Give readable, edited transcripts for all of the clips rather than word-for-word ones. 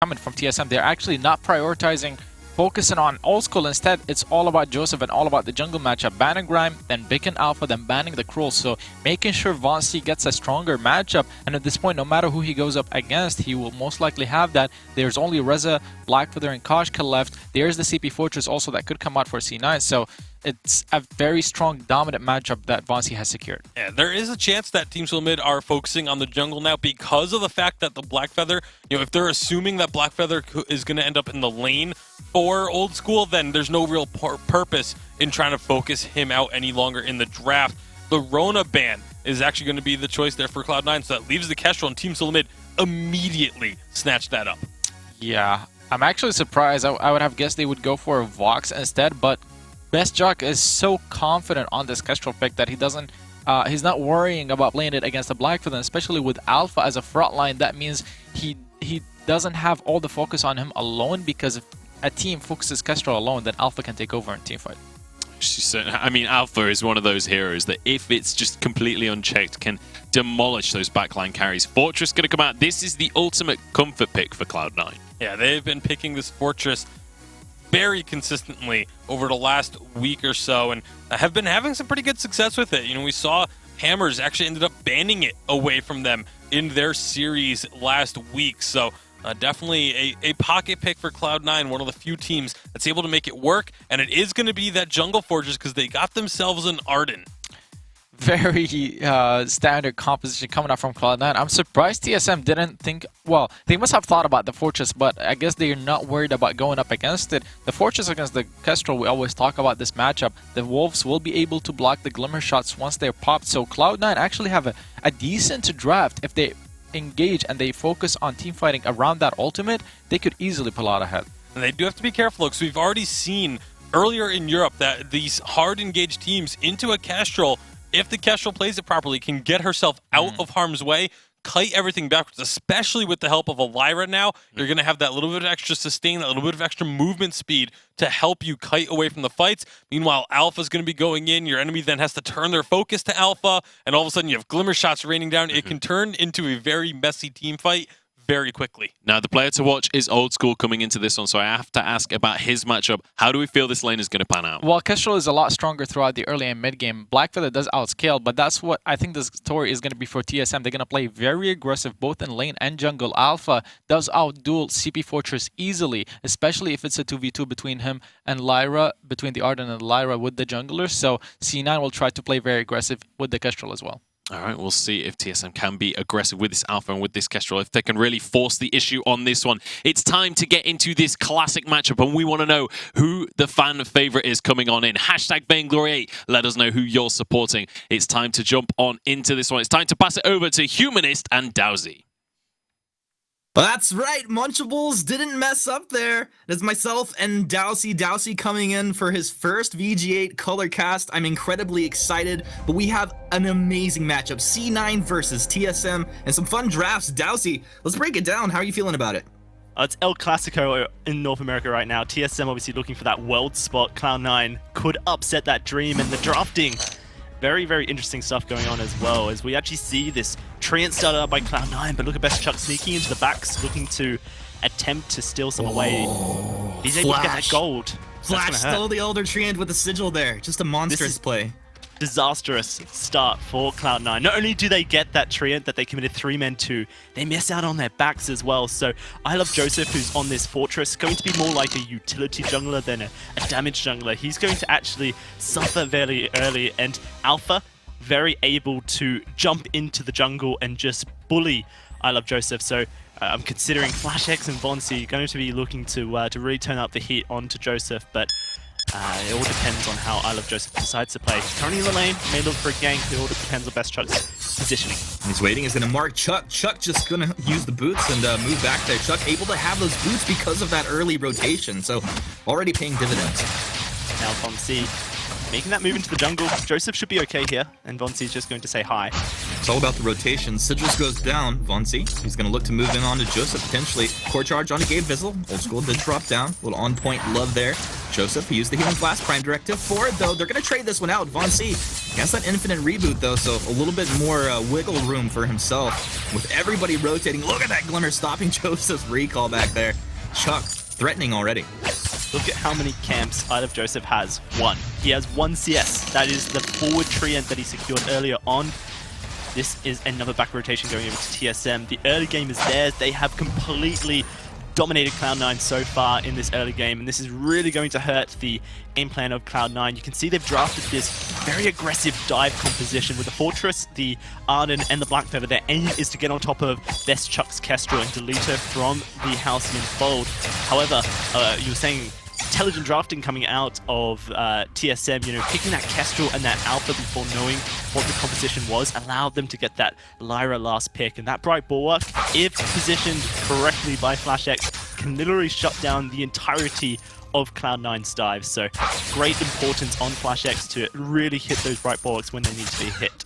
coming from TSM. They're actually not prioritizing focusing on old school. Instead, it's all about Joseph and all about the jungle matchup. Banning Grime, then picking Alpha, then banning the Cruel. So making sure Vainglory gets a stronger matchup. And at this point, no matter who he goes up against, he will most likely have that. There's only Reza, Blackfeather, and Koshka left. There's the CP Fortress also that could come out for C9. So it's a very strong, dominant matchup that Vainglory has secured. Yeah, there is a chance that Team Solid Mid are focusing on the jungle now because of the fact that the Blackfeather, if they're assuming that Blackfeather is going to end up in the lane for Old School, then there's no real purpose in trying to focus him out any longer in the draft. The Rona ban is actually going to be the choice there for Cloud9, so that leaves the Kestrel, and Team Solid Mid immediately snatched that up. Yeah, I'm actually surprised. I would have guessed they would go for a Vox instead, but Best Jock is so confident on this Kestrel pick that he doesn't, he's not worrying about playing it against the Blackfeather, especially with Alpha as a front line. That means he doesn't have all the focus on him alone, because if a team focuses Kestrel alone, then Alpha can take over in teamfight. I mean, Alpha is one of those heroes that if it's just completely unchecked, can demolish those backline carries. Fortress going to come out. This is the ultimate comfort pick for Cloud9. Yeah, they've been picking this Fortress very consistently over the last week or so, and have been having some pretty good success with it. We saw Hammers actually ended up banning it away from them in their series last week, so definitely a pocket pick for Cloud9, one of the few teams that's able to make it work, and it is going to be that Jungle Fortress because they got themselves an Arden. Very standard composition coming out from Cloud9. I'm surprised TSM didn't think, well, they must have thought about the Fortress, but I guess they're not worried about going up against it. The Fortress against the Kestrel, we always talk about this matchup. The Wolves will be able to block the Glimmer shots once they're popped, so Cloud9 actually have a decent draft. If they engage and they focus on team fighting around that ultimate, they could easily pull out ahead. And they do have to be careful because we've already seen earlier in Europe that these hard engaged teams into a Kestrel, if the Kestrel plays it properly, can get herself out of harm's way, kite everything backwards, especially with the help of a Lyra now. You're going to have that little bit of extra sustain, that little bit of extra movement speed to help you kite away from the fights. Meanwhile, Alpha's going to be going in. Your enemy then has to turn their focus to Alpha, and all of a sudden you have Glimmer shots raining down. It can turn into a very messy team fight very quickly. Now, the player to watch is Old School coming into this one, so I have to ask about his matchup. How do we feel this lane is going to pan out? Well, Kestrel is a lot stronger throughout the early and mid game. Blackfeather does outscale, but that's what I think the story is going to be for TSM. They're going to play very aggressive both in lane and jungle. Alpha does outduel CP Fortress easily, especially if it's a 2v2 between him and Lyra, between the Arden and Lyra with the junglers. So C9 will try to play very aggressive with the Kestrel as well. All right, we'll see if TSM can be aggressive with this Alpha and with this Kestrel, if they can really force the issue on this one. It's time to get into this classic matchup, and we want to know who the fan favorite is coming on in. Hashtag Vainglory 8. Let us know who you're supporting. It's time to jump on into this one. It's time to pass it over to Humanist and Dowsy. That's right, Munchables didn't mess up there. It's myself and Dowsy coming in for his first VG8 color cast. I'm incredibly excited, but we have an amazing matchup. C9 versus TSM and some fun drafts. Dowsy, let's break it down. How are you feeling about it? It's El Clasico in North America right now. TSM obviously looking for that world spot. Cloud9 could upset that dream, and the drafting. Very, very interesting stuff going on as well, as we actually see this Treant started out by Cloud9, but look at Best Chuck sneaking into the backs, looking to attempt to steal some away. He's able to get that gold. Flash stole the Elder Treant with the sigil there. Just a monstrous play. Disastrous start for Cloud9. Not only do they get that Treant that they committed 3 men to, they miss out on their backs as well. So I love Joseph, who's on this Fortress, going to be more like a utility jungler than a damage jungler. He's going to actually suffer very early, and Alpha very able to jump into the jungle and just bully I love Joseph. So I'm considering Flash X and Vainglory going to be looking to really turn up the heat onto Joseph, but it all depends on how I Love Joseph decides to play. Currently in the lane, may look for a gank. It all depends on Best Chuck's positioning. He's waiting. He's going to mark Chuck. Chuck just going to use the boots and move back there. Chuck able to have those boots because of that early rotation, so already paying dividends. Now Vainglory making that move into the jungle. Joseph should be okay here, and Vainglory is just going to say hi. It's all about the rotation. Sigils goes down. Vainglory, he's going to look to move in on to Joseph, potentially. Core charge onto Gabe Vizzle. Old School did drop down. A little on-point love there. Joseph, he used the Healing Blast, Prime Directive forward, though. They're going to trade this one out. Von C gets that Infinite Reboot, though, so a little bit more wiggle room for himself. With everybody rotating, look at that Glimmer stopping Joseph's recall back there. Chuck, threatening already. Look at how many camps Isle of Joseph has. One. He has one CS. That is the forward treant that he secured earlier on. This is another back rotation going over to TSM. The early game is theirs. They have completely dominated Cloud9 so far in this early game, and this is really going to hurt the game plan of Cloud9. You can see they've drafted this very aggressive dive composition with the Fortress, the Arden, and the Black Feather. Their aim is to get on top of Best Chuck's Kestrel and delete her from the Halcyon Fold. However, you were saying intelligent drafting coming out of TSM, you know, picking that Kestrel and that Alpha before knowing what the composition was, allowed them to get that Lyra last pick. And that Bright Bulwark, if positioned correctly by FlashX, can literally shut down the entirety of Cloud9's dives. So great importance on FlashX to really hit those Bright Bulwarks when they need to be hit.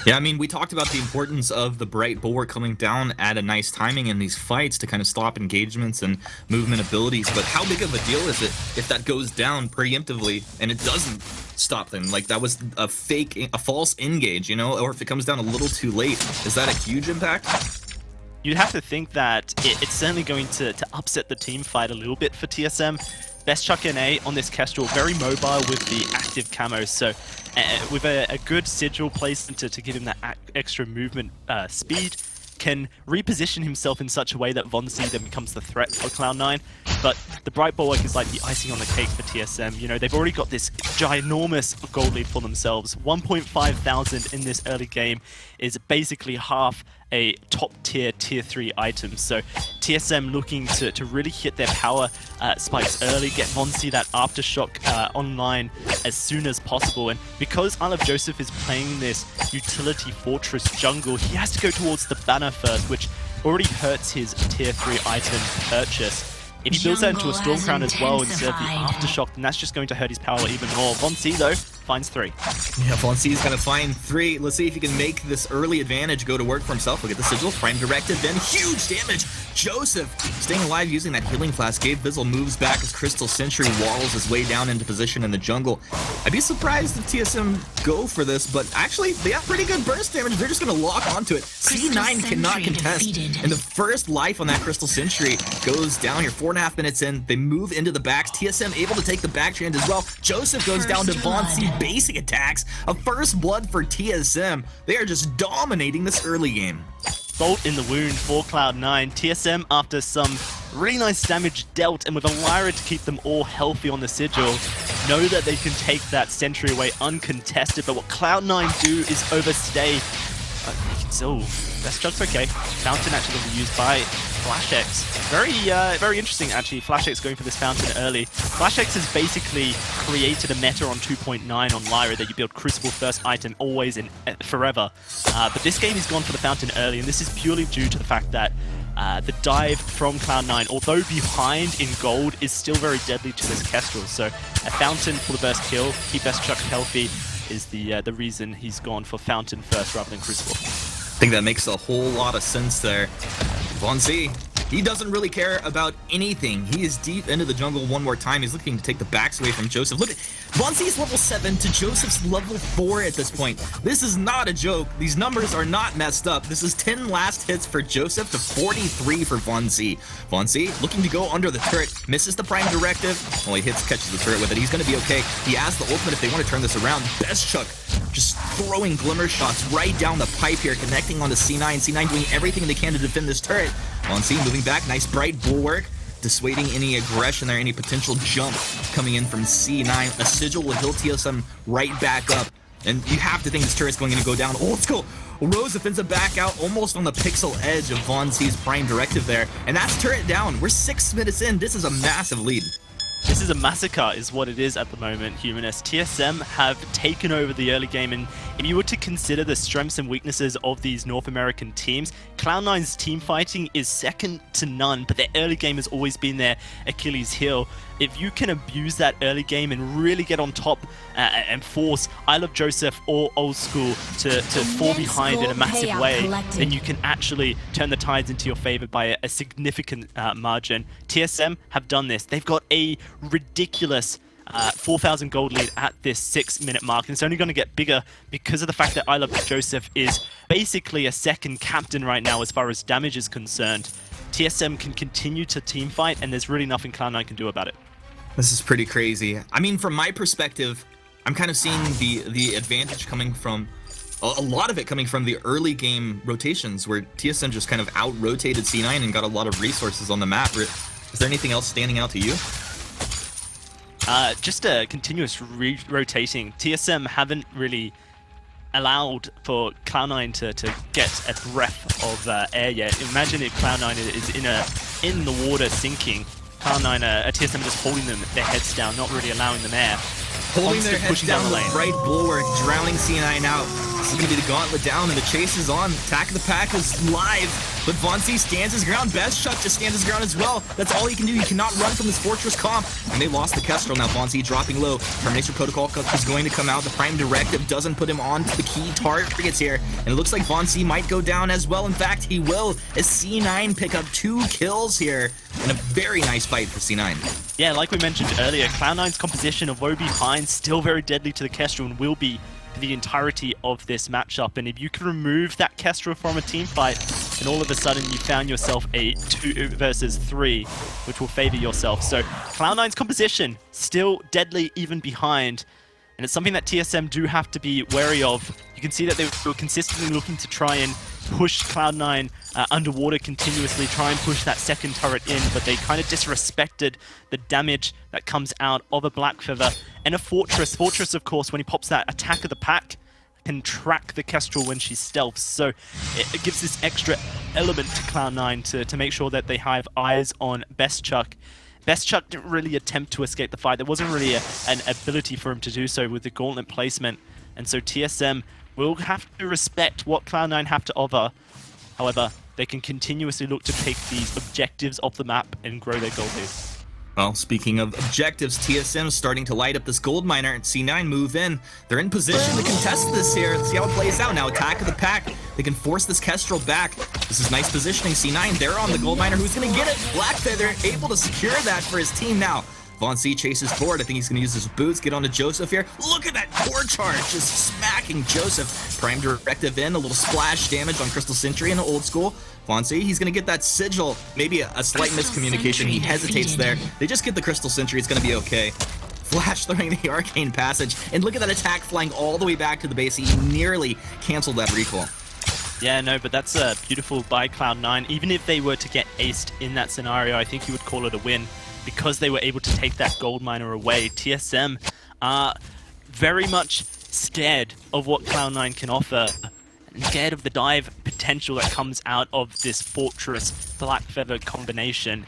Yeah, I mean, we talked about the importance of the Bright Bulwark coming down at a nice timing in these fights to kind of stop engagements and movement abilities, but how big of a deal is it if that goes down preemptively and it doesn't stop them? Like, that was a false engage, you know, or if it comes down a little too late, is that a huge impact? You'd have to think that it's certainly going to upset the team fight a little bit for TSM. Best Chuck NA on this Kestrel, very mobile with the active camo, so with a good sigil placement to give him that extra movement speed, can reposition himself in such a way that Von C then becomes the threat for Cloud9. But the Bright Bulwark is like the icing on the cake for TSM. You know, they've already got this ginormous gold lead for themselves. 1.5 thousand in this early game is basically half a top tier 3 item. So TSM looking to really hit their power spikes early, get Von C that Aftershock online as soon as possible. And because Isle of Joseph is playing this utility fortress jungle, he has to go towards the banner first, which already hurts his tier 3 item purchase. If he builds that into a Storm Crown as well instead of the Aftershock, then that's just going to hurt his power even more. Von C, though, finds 3. Yeah, Von C is going to find 3. Let's see if he can make this early advantage go to work for himself. Look at the Sigil, Prime Directive, then huge damage. Joseph staying alive using that Healing Flask. Gabe Bizzle moves back as Crystal Sentry walls his way down into position in the jungle. I'd be surprised if TSM go for this, but actually, they have pretty good burst damage. They're just going to lock onto it. C9 cannot contest, and the first life on that Crystal Sentry goes down here. 4.5 minutes in, they move into the backs. TSM able to take the back trend as well. Joseph goes down to Von C. Basic attacks. A first blood for TSM. They are just dominating this early game. Bolt in the wound for Cloud9. TSM, after some really nice damage dealt and with a Lyra to keep them all healthy on the Sigil, know that they can take that Sentry away uncontested, but what Cloud9 do is overstay. So, Best Chuck's okay. Fountain actually going to be used by FlashX. Very interesting actually, FlashX going for this Fountain early. FlashX has basically created a meta on 2.9 on Lyra that you build Crucible first item always and forever. But this game he's gone for the Fountain early, and this is purely due to the fact that the dive from Cloud9, although behind in gold, is still very deadly to this Kestrel. So a Fountain for the first kill, keep Best Chuck healthy, is the reason he's gone for Fountain first rather than Crucible. I think that makes a whole lot of sense there. Von C, he doesn't really care about anything. He is deep into the jungle one more time. He's looking to take the backs away from Joseph. Look at Von C's level 7 to Joseph's level 4 at this point. This is not a joke. These numbers are not messed up. This is 10 last hits for Joseph to 43 for Von C. Von C looking to go under the turret, misses the Prime Directive. Well, he catches the turret with it. He's going to be okay. He has the ultimate if they want to turn this around. Best Chuck just throwing glimmer shots right down the pipe here, connecting on the C9. C9 doing everything they can to defend this turret. Von C moving back, nice Bright Bulwark, dissuading any aggression there, any potential jump coming in from C9. A Sigil will heal TSM right back up. And you have to think this turret's going to go down. Oh, let's go. Rose defends it back out, almost on the pixel edge of Von C's Prime Directive there. And that's turret down. We're 6 minutes in. This is a massive lead. This is a massacre is what it is at the moment, Humanist. TSM have taken over the early game, and if you were to consider the strengths and weaknesses of these North American teams, Cloud9's team fighting is second to none, but their early game has always been their Achilles heel. if you can abuse that early game and really get on top and force I Love Joseph or Old School to fall behind in a massive way, then you can actually turn the tides into your favor by a significant margin. TSM have done this. They've got a ridiculous 4,000 gold lead at this 6-minute mark, and it's only going to get bigger because of the fact that I Love Joseph is basically a second captain right now as far as damage is concerned. TSM can continue to team fight, and there's really nothing Cloud9 can do about it. This is pretty crazy. I mean, from my perspective, I'm kind of seeing the advantage coming from a lot of it coming from the early game rotations, where TSM just kind of out-rotated C9 and got a lot of resources on the map. Is there anything else standing out to you? Just a continuous rotating. TSM haven't really allowed for Cloud9 to get a breath of air yet. Imagine if Cloud9 is in the water sinking. Cloud9, TSM just holding their heads down, not really allowing them air. Holding their heads down the right bulwark, drowning C9 out. This is going to be the gauntlet down, and the chase is on. Attack of the Pack is live, but Vainglory stands his ground. Best Chuck just stands his ground as well. That's all he can do. He cannot run from this Fortress comp, and they lost the Kestrel. Now Vainglory dropping low. Termination Protocol is going to come out. The Prime Directive doesn't put him on to the key targets here, and it looks like Vainglory might go down as well. In fact, he will, as C9 pick up 2 kills here, and a very nice fight for C9. Yeah, like we mentioned earlier, Cloud9's composition of woe behind still very deadly to the Kestrel and will be for the entirety of this matchup. And if you can remove that Kestrel from a team fight, then all of a sudden you found yourself a 2 versus 3, which will favor yourself. So Cloud9's composition still deadly even behind, and it's something that TSM do have to be wary of. You can see that they were consistently looking to try and push Cloud9 underwater continuously, try and push that second turret in, but they kind of disrespected the damage that comes out of a Black Feather and a Fortress. Fortress, of course, when he pops that Attack of the Pack, can track the Kestrel when she stealths, so it gives this extra element to Cloud9 to make sure that they have eyes on Best Chuck. Best Chuck didn't really attempt to escape the fight. There wasn't really an ability for him to do so with the gauntlet placement, and so TSM will have to respect what Cloud9 have to offer. However, they can continuously look to pick these objectives off the map and grow their gold lead. Well, speaking of objectives, TSM starting to light up this gold miner, and C9 move in. They're in position to contest this here. Let's see how it plays out. Now, Attack of the Pack. They can force this Kestrel back. This is nice positioning. C9, they're on the gold miner. Who's going to get it? Black Feather able to secure that for his team now. Vainglory chases forward. I think he's going to use his boots, get onto Joseph here. Look at that core charge, just smacking Joseph. Prime Directive in, a little splash damage on Crystal Sentry in Old School. Vainglory, he's going to get that sigil. Maybe a slight miscommunication. He hesitates there. They just get the Crystal Sentry. It's going to be okay. Flash throwing the Arcane Passage. And look at that attack flying all the way back to the base. He nearly canceled that recall. Yeah, no, but that's beautiful by Cloud9. Even if they were to get aced in that scenario, I think you would call it a win, because they were able to take that gold miner away. TSM are very much scared of what Cloud9 can offer, and scared of the dive potential that comes out of this Fortress Black Feather combination.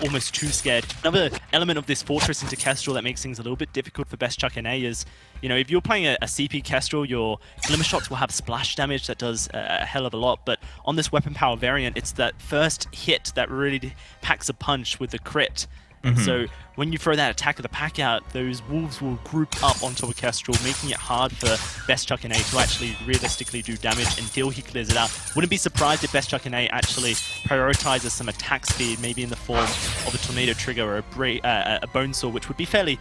Almost too scared. Another element of this Fortress into Kestrel that makes things a little bit difficult for Best Chuck and A is, you know, if you're playing a CP Kestrel, your Glimmer Shots will have splash damage that does a hell of a lot, but on this weapon power variant, it's that first hit that really packs a punch with the crit. And so when you throw that Attack of the Pack out, those wolves will group up on top of Kestrel, making it hard for Best Chuck and A to actually realistically do damage until he clears it out. Wouldn't be surprised if Best Chuck and A actually prioritizes some attack speed, maybe in the form of a Tornado Trigger or a Bone Saw, which would be fairly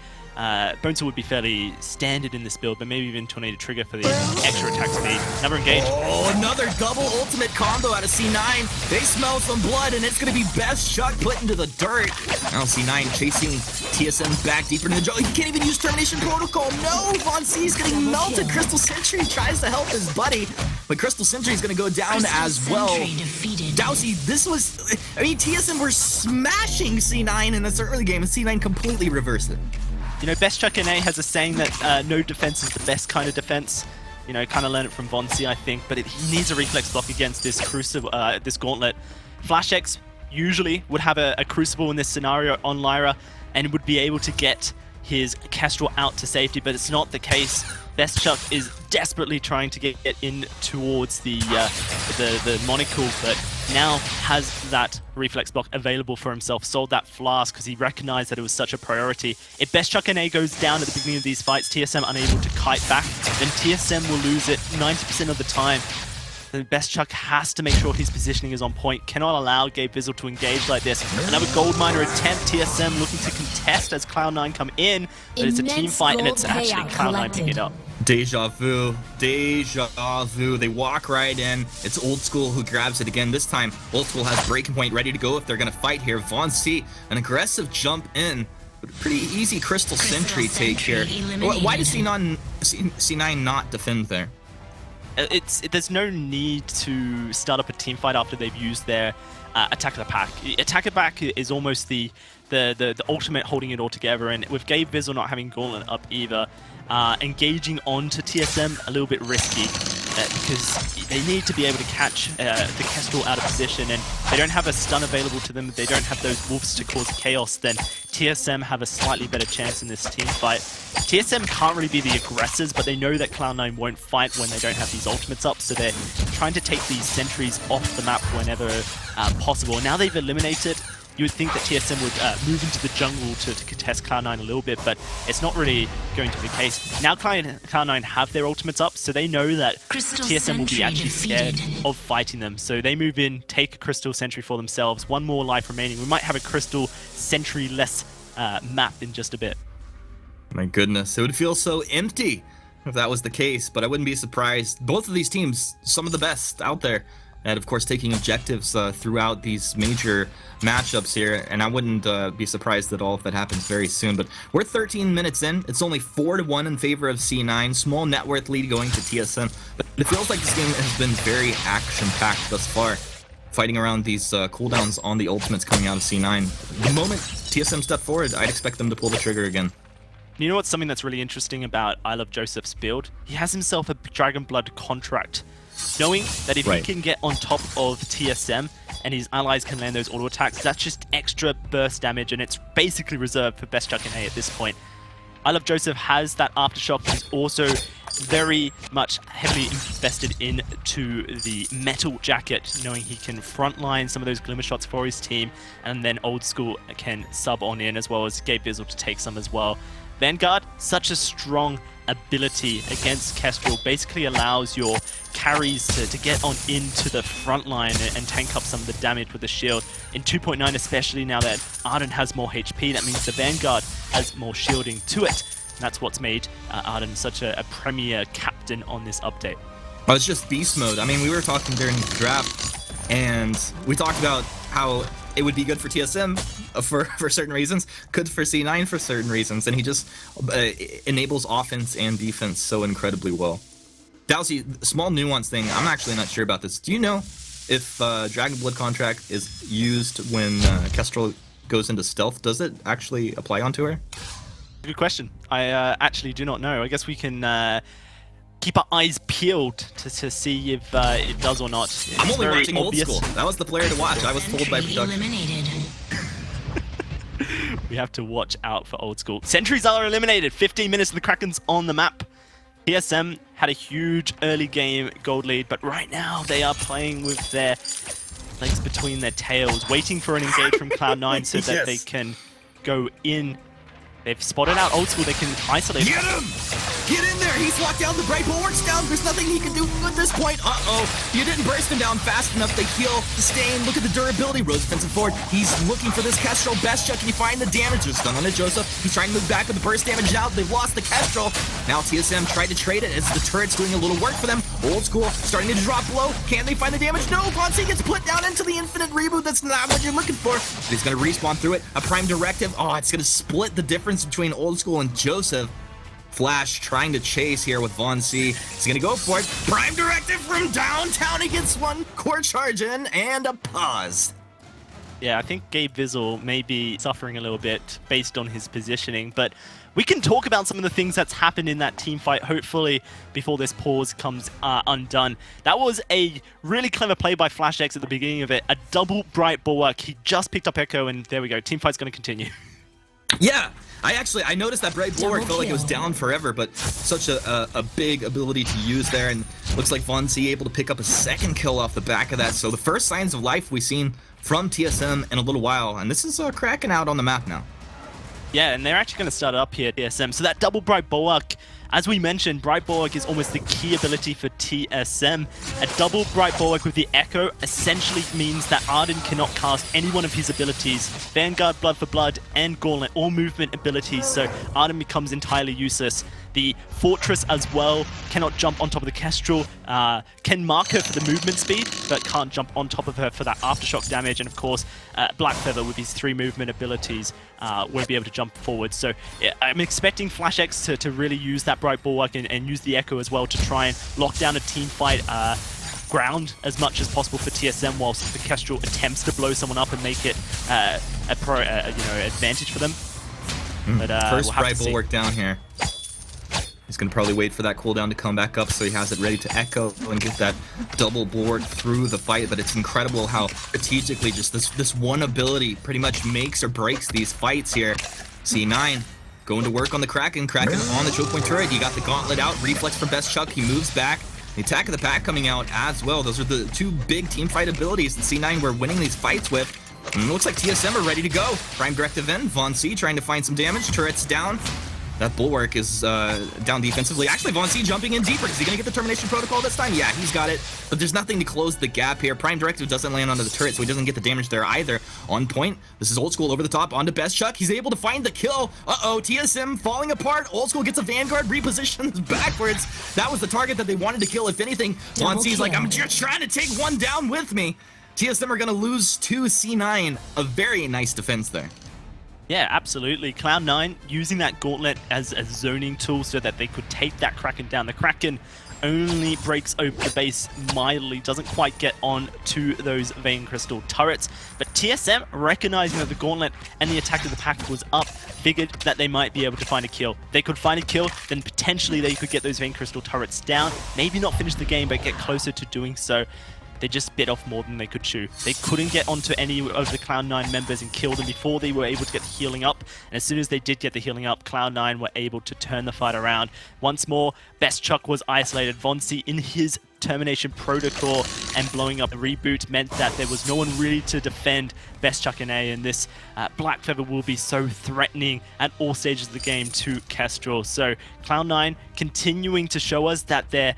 Bone Saw would be fairly standard in this build, but maybe even Tornado Trigger for the extra attack speed. Never engaged. Oh, another double ultimate combo out of C9. They smell some blood, and it's going to be Best Chuck put into the dirt. Now C9 chasing TSM back deeper into the jungle. He can't even use Termination Protocol. No, Vainglory's getting melted. Crystal Sentry tries to help his buddy, but Crystal Sentry is going to go down as well. Dowsy, this was... I mean, TSM were smashing C9 in this early game, and C9 completely reversed it. You know, Best Chuck and A has a saying that no defense is the best kind of defense. You know, kind of learned it from Vainglory, I think, but he needs a reflex block against this Crucible, this Gauntlet. Flash X usually would have a Crucible in this scenario on Lyra and would be able to get his Kestrel out to safety, but it's not the case. Best Chuck is desperately trying to get in towards the monocle, but now has that reflex block available for himself, sold that flask because he recognized that it was such a priority. If Best Chuck NA goes down at the beginning of these fights, TSM unable to kite back, then TSM will lose it 90% of the time. The Best Chuck has to make sure his positioning is on point, cannot allow Gabe Vizzle to engage like this. Another gold miner attempt, TSM looking to contest as Cloud9 come in, but it's a team fight and it's actually Cloud9 picking it up. Deja vu. Deja vu. They walk right in. It's Old School who grabs it again. This time, Old School has breaking point ready to go if they're going to fight here. Von C, an aggressive jump in. Pretty easy Crystal Sentry take here. Why does C9 not defend there? There's no need to start up a team fight after they've used their attack of the pack. Attack of the pack is almost the ultimate holding it all together, and with Gabe Vizzle not having Gauntlet up either, engaging onto TSM a little bit risky because they need to be able to catch the Kestrel out of position, and they don't have a stun available to them, they don't have those wolves to cause chaos, then TSM have a slightly better chance in this team fight. TSM can't really be the aggressors, but they know that Cloud9 won't fight when they don't have these ultimates up, so they're trying to take these sentries off the map whenever possible. Now they've eliminated, you would think that TSM would move into the jungle to contest Cloud9 a little bit, but it's not really going to be the case. Now Cloud9 have their ultimates up, so they know that TSM will be actually scared of fighting them. So they move in, take a Crystal Sentry for themselves, one more life remaining. We might have a Crystal Sentry-less map in just a bit. My goodness, it would feel so empty if that was the case, but I wouldn't be surprised. Both of these teams, some of the best out there, and of course taking objectives throughout these major matchups here, and I wouldn't be surprised at all if that happens very soon. But we're 13 minutes in. It's only 4-1 in favor of C9. Small net worth lead going to TSM, but it feels like this game has been very action-packed thus far, fighting around these cooldowns on the ultimates coming out of C9. The moment TSM step forward, I'd expect them to pull the trigger again. You know what's something that's really interesting about I Love Joseph's build? He has himself a Dragon Blood contract, knowing that if he can get on top of TSM and his allies can land those auto attacks, that's just extra burst damage, and it's basically reserved for Best Chuck NA at this point. I Love Joseph has that aftershock, but he's also very much heavily invested into the metal jacket, knowing he can frontline some of those glimmer shots for his team, and then Old School can sub on in, as well as Gabe Vizzle to take some as well. Vanguard, such a strong ability against Kestrel, basically allows your carries to get on into the front line and tank up some of the damage with the shield. In 2.9 especially, now that Arden has more HP, that means the Vanguard has more shielding to it. And that's what's made Arden such a premier captain on this update. Oh, it's just beast mode. I mean, we were talking during the draft, and we talked about how it would be good for TSM for certain reasons, good for C9 for certain reasons, and he just enables offense and defense so incredibly well. Dowsy, small nuance thing, I'm actually not sure about this. Do you know if Dragon Blood contract is used when Kestrel goes into stealth? Does it actually apply onto her? Good question. I actually do not know. I guess we can keep our eyes peeled to see if it does or not. It's I'm only watching obvious. Old School. That was the player to watch. I was told by production. We have to watch out for Old School. Sentries are eliminated. 15 minutes of the Kraken's on the map. TSM had a huge early game gold lead, but right now they are playing with their legs between their tails, waiting for an engage from Cloud9 so that they can go in. They've spotted out Old School, they can isolate him. Get him! Get in there! He's locked down, the Bright Bulwark's down, there's nothing he can do at this point. Uh-oh, you didn't burst him down fast enough. They heal, sustain, look at the durability. Rose defensive forward, he's looking for this Kestrel. Best Chuck, can you find the damage? There's stun on it, Joseph. He's trying to move back with the burst damage out. They've lost the Kestrel. Now TSM tried to trade it as the turret's doing a little work for them. Old School starting to drop low. Can they find the damage? No, Ponce gets put down into the infinite reboot. That's not what you're looking for. But he's gonna respawn through it. A prime directive. Oh, it's gonna split the difference between Old School and Joseph. Flash trying to chase here with Von C. He's gonna go for it. Prime directive from downtown. He gets one core charge in and a pause. Yeah, I think Gabe Vizzle may be suffering a little bit based on his positioning, but we can talk about some of the things that's happened in that team fight, hopefully, before this pause comes undone. That was a really clever play by FlashX at the beginning of it. A double Bright Bulwark. He just picked up Echo, and there we go. Team fight's going to continue. Yeah, I noticed that Bright Bulwark felt like it was down forever, but such a big ability to use there, and Looks like Von Z able to pick up a second kill off the back of that. So the first signs of life we've seen from TSM in a little while. And this is Kraken out on the map now. Yeah, and they're actually going to start up here at TSM. So that double Bright Bulwark, as we mentioned, Bright Bulwark is almost the key ability for TSM. A double Bright Bulwark with the Echo essentially means that Arden cannot cast any one of his abilities. Vanguard, Blood for Blood, and Gauntlet, all movement abilities, so Arden becomes entirely useless. The Fortress as well cannot jump on top of the Kestrel, can mark her for the movement speed, but can't jump on top of her for that aftershock damage. And of course, Black Feather with his 3 movement abilities won't be able to jump forward. So I'm expecting Flash X to really use that Bright Bulwark and use the Echo as well to try and lock down a team fight ground as much as possible for TSM, whilst the Kestrel attempts to blow someone up and make it advantage for them. But, First we'll Bright Bulwark down here. He's going to probably wait for that cooldown to come back up so he has it ready to echo and get that double bulwark through the fight. But it's incredible how strategically just this one ability pretty much makes or breaks these fights here. C9 going to work on the Kraken. Kraken on the choke point turret. You got the gauntlet out. Reflex for Best Chuck. He moves back. The attack of the pack coming out as well. Those are the 2 big team fight abilities that C9 were winning these fights with. And it looks like TSM are ready to go. Prime Directive in. Von C trying to find some damage. Turret's down. That Bulwark is down defensively. Actually, Von C jumping in deeper. Is he going to get the Termination Protocol this time? Yeah, he's got it. But there's nothing to close the gap here. Prime Directive doesn't land onto the turret, so he doesn't get the damage there either. On point. This is Old School over the top onto Best Chuck. He's able to find the kill. Uh-oh, TSM falling apart. Old School gets a Vanguard, repositions backwards. That was the target that they wanted to kill. If anything, Von C's like, I'm just trying to take one down with me. TSM are going to lose to C9. A very nice defense there. Yeah, absolutely. Cloud9 using that Gauntlet as a zoning tool so that they could take that Kraken down. The Kraken only breaks open the base mildly, doesn't quite get on to those Vein Crystal turrets. But TSM, recognizing that the Gauntlet and the attack of the pack was up, figured that they might be able to find a kill. They could find a kill, then potentially they could get those Vein Crystal turrets down. Maybe not finish the game, but get closer to doing so. They just bit off more than they could chew. They couldn't get onto any of the Cloud9 members and kill them before they were able to get the healing up. And as soon as they did get the healing up, Cloud9 were able to turn the fight around. Once more, Best Chuck was isolated. Von C in his Termination Protocol and blowing up the reboot meant that there was no one really to defend Best Chuck and A, and this Black Feather will be so threatening at all stages of the game to Kestrel. So Cloud9 continuing to show us that their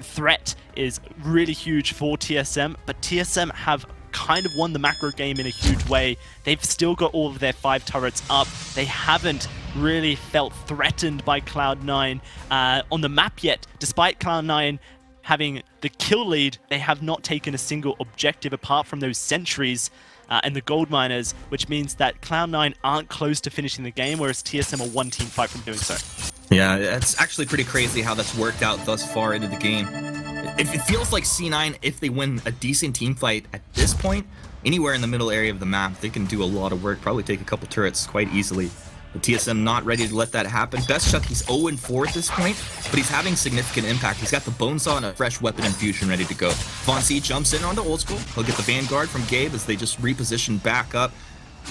threat is really huge for TSM, but TSM have kind of won the macro game in a huge way. They've still got all of their 5 turrets up. They haven't really felt threatened by Cloud9 on the map yet. Despite Cloud9 having the kill lead, they have not taken a single objective apart from those sentries and the gold miners, which means that Cloud9 aren't close to finishing the game, whereas TSM are 1 team fight from doing so. Yeah, it's actually pretty crazy how that's worked out thus far into the game. It feels like C9, if they win a decent team fight at this point, anywhere in the middle area of the map, they can do a lot of work, probably take a couple turrets quite easily. But TSM not ready to let that happen. Best Chuck, he's 0-4 at this point, but he's having significant impact. He's got the Bonesaw and a fresh weapon infusion ready to go. Von C jumps in onto Old School. He'll get the Vanguard from Gabe as they just reposition back up.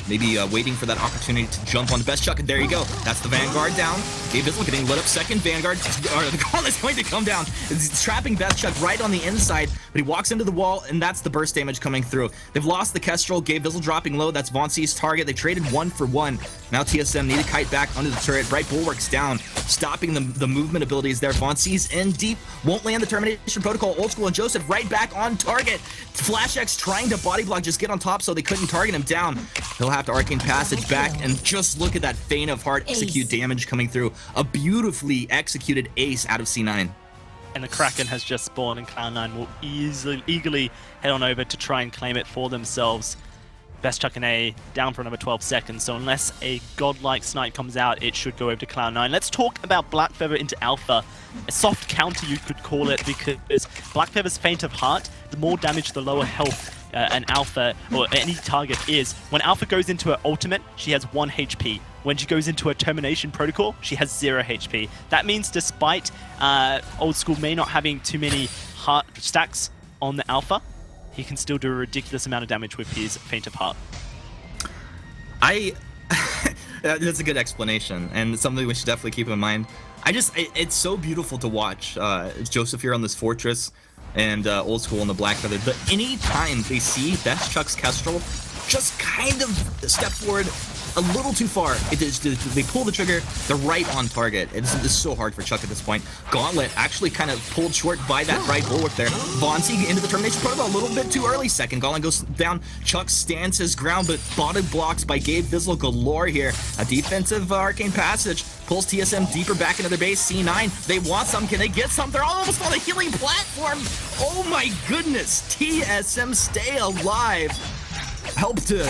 Maybe waiting for that opportunity to jump on the Best Chuck, and there you go. That's the Vanguard down. Gabe Bizzle getting lit up second. Vanguard, the Gauntlet's going to come down. He's trapping Best Chuck right on the inside, but he walks into the wall, and that's the burst damage coming through. They've lost the Kestrel. Gabe Bizzle dropping low. That's Von C's target. They traded 1 for 1. Now TSM need to kite back under the turret. Bright Bulwark's down, stopping the movement abilities there. Von C's in deep. Won't land the Termination Protocol. Old School and Joseph right back on target. Flash X trying to body block, just get on top so they couldn't target him down. He'll have to Arcane Passage back, and just look at that Feint of Heart execute damage coming through. A beautifully executed ace out of C9. And the Kraken has just spawned, and Cloud9 will eagerly head on over to try and claim it for themselves. Best Chuck and A down for another 12 seconds, so unless a godlike snipe comes out, it should go over to Cloud9. Let's talk about Black Feather into Alpha. A soft counter, you could call it, because Black Feather's Feint of Heart, the more damage, the lower health an Alpha or any target is. When Alpha goes into her ultimate, she has 1 HP. When she goes into her Termination Protocol, she has 0 HP. That means despite Old School may not having too many heart stacks on the Alpha, he can still do a ridiculous amount of damage with his Feint of Heart. That's a good explanation, and something we should definitely keep in mind. It's so beautiful to watch Joseph here on this Fortress and Old School on the Black Feather. But any time they see Best Chuck's Kestrel just kind of step forward a little too far, they pull the trigger, they're right on target. It's so hard for Chuck at this point. Gauntlet actually kind of pulled short by that right bulwark there. Vauncey into the termination protocol a little bit too early. Second Gauntlet goes down. Chuck stands his ground, but body blocks by Gabe Fizzle galore here. A defensive Arcane Passage pulls TSM deeper back into their base. C9, they want some. Can they get some? They're almost on a healing platform. Oh my goodness. TSM stay alive. Help to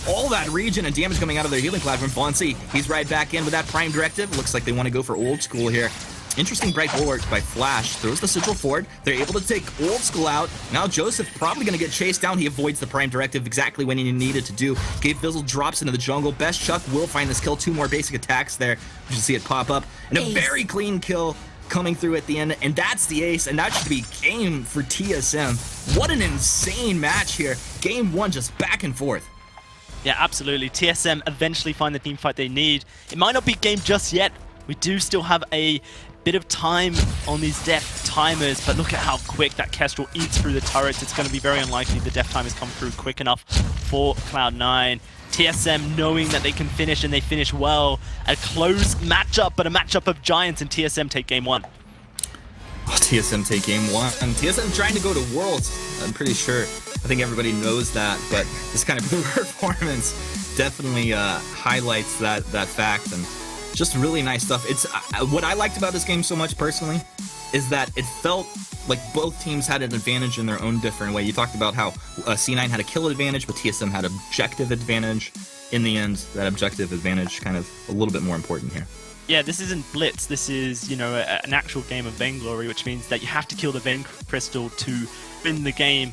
all that region and damage coming out of their healing platform. Vauncey, he's right back in with that Prime Directive. Looks like they want to go for Old School here. Interesting Bright Bulwark by Flash. Throws the Sigil forward. They're able to take Old School out. Now Joseph probably going to get chased down. He avoids the Prime Directive exactly when he needed to do. Gabe Fizzle drops into the jungle. Best Chuck will find this kill. 2 more basic attacks there. You can see it pop up. And a very clean kill coming through at the end. And that's the ace. And that should be game for TSM. What an insane match here. Game 1 just back and forth. Yeah, absolutely. TSM eventually find the team fight they need. It might not be game just yet. We do still have a bit of time on these death timers, but look at how quick that Kestrel eats through the turrets. It's going to be very unlikely the death timers come through quick enough for Cloud9. TSM knowing that they can finish, and they finish well. A close matchup, but a matchup of giants, and TSM take game 1. TSM take game 1. And TSM trying to go to Worlds, I'm pretty sure. I think everybody knows that, but this kind of performance definitely highlights that fact, and just really nice stuff. It's what I liked about this game so much personally is that it felt like both teams had an advantage in their own different way. You talked about how C9 had a kill advantage, but TSM had objective advantage. In the end, that objective advantage kind of a little bit more important here. Yeah, this isn't Blitz. This is, you know, an actual game of Vainglory, which means that you have to kill the Vain Crystal to win the game.